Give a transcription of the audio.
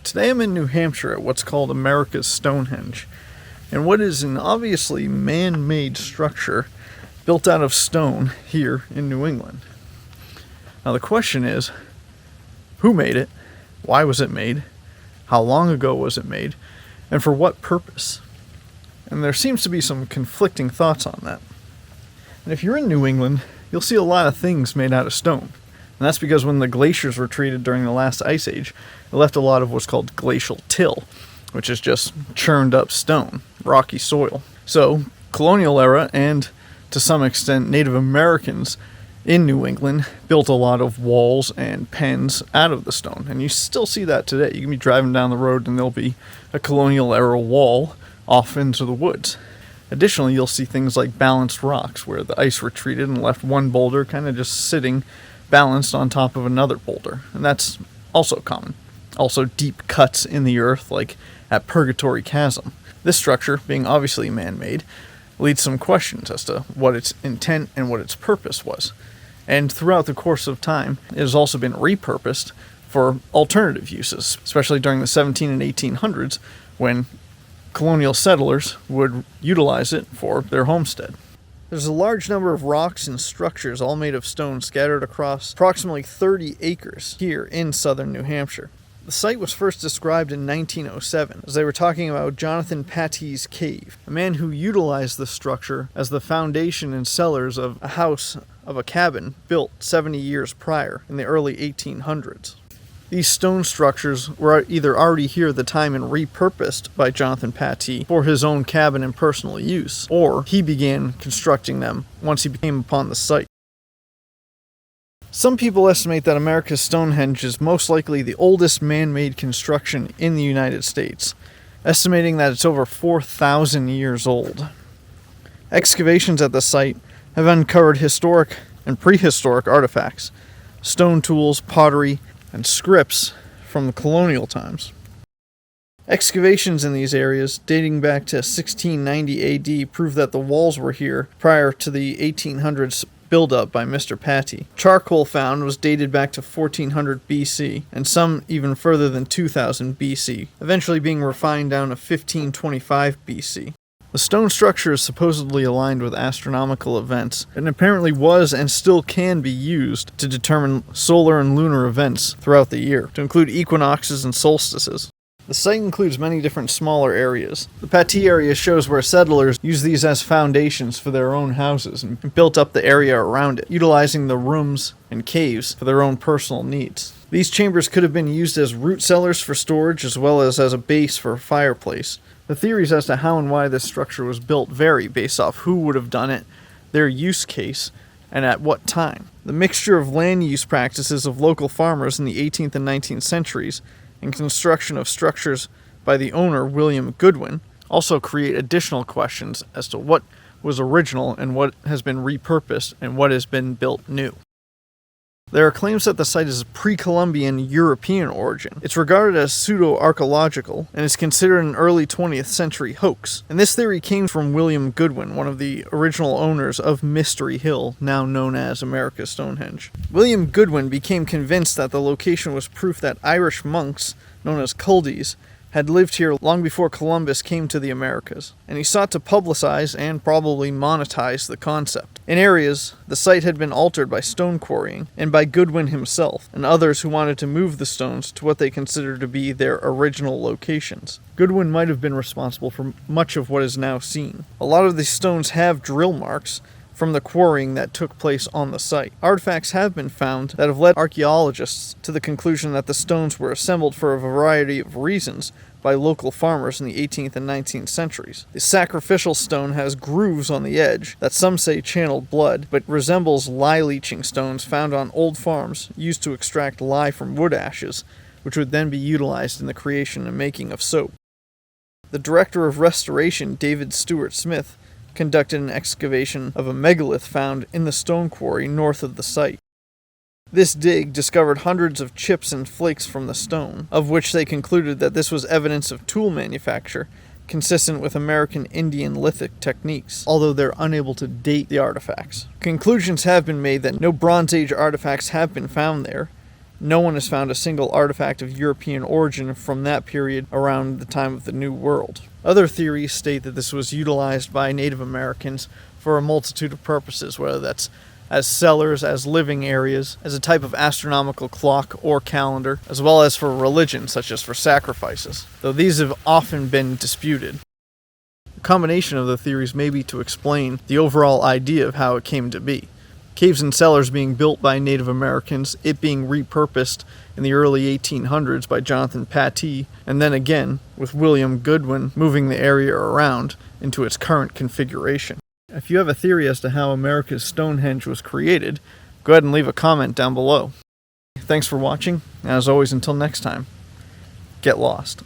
Today I'm in New Hampshire at what's called America's Stonehenge, and what is an obviously man-made structure built out of stone here in New England. Now the question is, who made it? Why was it made? How long ago was it made? And for what purpose? And there seems to be some conflicting thoughts on that. And if you're in New England, you'll see a lot of things made out of stone. And that's because when the glaciers retreated during the last ice age, it left a lot of what's called glacial till, which is just churned up stone, rocky soil. So, colonial era and, to some extent, Native Americans in New England built a lot of walls and pens out of the stone. And you still see that today. You can be driving down the road and there'll be a colonial era wall off into the woods. Additionally, you'll see things like balanced rocks, where the ice retreated and left one boulder kind of just sitting balanced on top of another boulder, and that's also common. Also, deep cuts in the earth, like at Purgatory Chasm. This structure, being obviously man-made, leads some questions as to what its intent and what its purpose was. And throughout the course of time, it has also been repurposed for alternative uses, especially during the 17 and 1800s, when colonial settlers would utilize it for their homestead. There's a large number of rocks and structures all made of stone scattered across approximately 30 acres here in southern New Hampshire. The site was first described in 1907 as they were talking about Jonathan Pattee's cave, a man who utilized the structure as the foundation and cellars of a cabin built 70 years prior in the early 1800s. These stone structures were either already here at the time and repurposed by Jonathan Pattee for his own cabin and personal use, or he began constructing them once he came upon the site. Some people estimate that America's Stonehenge is most likely the oldest man-made construction in the United States, estimating that it's over 4,000 years old. Excavations at the site have uncovered historic and prehistoric artifacts, stone tools, pottery, and scripts from the colonial times. Excavations in these areas, dating back to 1690 AD, prove that the walls were here prior to the 1800s build-up by Mr. Pattee. Charcoal found was dated back to 1400 BC, and some even further than 2000 BC, eventually being refined down to 1525 BC. The stone structure is supposedly aligned with astronomical events, and apparently was and still can be used to determine solar and lunar events throughout the year, to include equinoxes and solstices. The site includes many different smaller areas. The Pattee area shows where settlers used these as foundations for their own houses and built up the area around it, utilizing the rooms and caves for their own personal needs. These chambers could have been used as root cellars for storage as well as a base for a fireplace. The theories as to how and why this structure was built vary based off who would have done it, their use case, and at what time. The mixture of land use practices of local farmers in the 18th and 19th centuries and construction of structures by the owner, William Goodwin, also create additional questions as to what was original and what has been repurposed and what has been built new. There are claims that the site is of pre-columbian European origin. It's regarded as pseudo-archaeological and is considered an early 20th century hoax. And this theory came from William Goodwin, one of the original owners of Mystery Hill, now known as America's Stonehenge. William Goodwin became convinced that the location was proof that Irish monks, known as culdees, had lived here long before Columbus came to the Americas, and he sought to publicize and probably monetize the concept. In areas, the site had been altered by stone quarrying, and by Goodwin himself, and others who wanted to move the stones to what they considered to be their original locations. Goodwin might have been responsible for much of what is now seen. A lot of these stones have drill marks from the quarrying that took place on the site. Artifacts have been found that have led archaeologists to the conclusion that the stones were assembled for a variety of reasons by local farmers in the 18th and 19th centuries. The sacrificial stone has grooves on the edge that some say channeled blood, but resembles lye leaching stones found on old farms used to extract lye from wood ashes, which would then be utilized in the creation and making of soap. The director of restoration, David Stewart Smith, conducted an excavation of a megalith found in the stone quarry north of the site. This dig discovered hundreds of chips and flakes from the stone, of which they concluded that this was evidence of tool manufacture consistent with American Indian lithic techniques, although they're unable to date the artifacts. Conclusions have been made that no Bronze Age artifacts have been found there, No one has found a single artifact of European origin from that period around the time of the New World. Other theories state that this was utilized by Native Americans for a multitude of purposes, whether that's as cellars, as living areas, as a type of astronomical clock or calendar, as well as for religion, such as for sacrifices, though these have often been disputed. A combination of the theories may be to explain the overall idea of how it came to be. Caves and cellars being built by Native Americans, it being repurposed in the early 1800s by Jonathan Patee, and then again with William Goodwin moving the area around into its current configuration. If you have a theory as to how America's Stonehenge was created, go ahead and leave a comment down below. Thanks for watching, and as always, until next time, get lost.